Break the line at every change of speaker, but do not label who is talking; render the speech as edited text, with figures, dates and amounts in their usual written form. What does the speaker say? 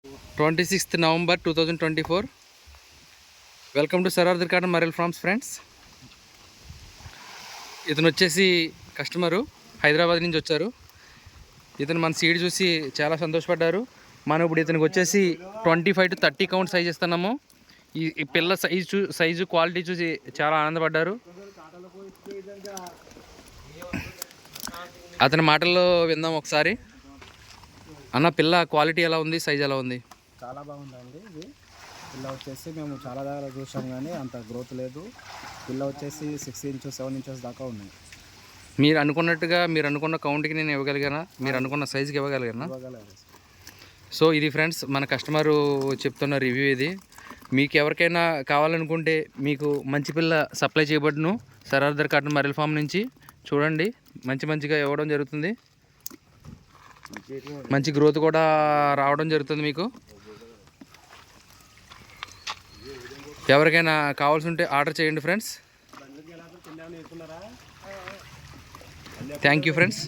26th November 2024. Welcome to Sardar cotton మరెల్ farms friends. ఇతను వచ్చేసి కస్టమరు హైదరాబాద్ నుంచి వచ్చారు. ఇతను మన సీడ్ చూసి చాలా సంతోషపడ్డారు. మనం ఇప్పుడు ఇతనికి వచ్చేసి 25 to 30 కౌంట్ సైజ్ ఇస్తున్నాము. ఈ పిల్ల సైజు క్వాలిటీ చూసి చాలా ఆనందపడ్డారు. అతని మాటల్లో విందాం ఒకసారి. అన్న, పిల్ల క్వాలిటీ ఎలా ఉంది, సైజ్ ఎలా ఉంది?
చాలా బాగుందండి. ఇది పిల్ల వచ్చేసి మేము చాలా దగ్గర చూసాం కానీ అంత గ్రోత్ లేదు. పిల్ల వచ్చేసి 6 inches 7 inches దాకా ఉన్నాయి.
మీరు అనుకున్నట్టుగా మీరు అనుకున్న కౌంట్కి నేను ఇవ్వగలిగానా? మీరు అనుకున్న సైజుకి ఇవ్వగలిగానా? సో ఇది ఫ్రెండ్స్ మన కస్టమరు చెప్తున్న రివ్యూ ఇది. మీకు ఎవరికైనా కావాలనుకుంటే మీకు మంచి పిల్ల సప్లై చేయబడును సరార్దర్ కాటన్ మరెల్ ఫామ్ నుంచి. చూడండి, మంచిగా ఇవ్వడం జరుగుతుంది. మంచి గ్రోత్ కూడా రావడం జరుగుతుంది. మీకు ఎవరికైనా కావాల్సి ఉంటే ఆర్డర్ చేయండి ఫ్రెండ్స్. Thank you friends.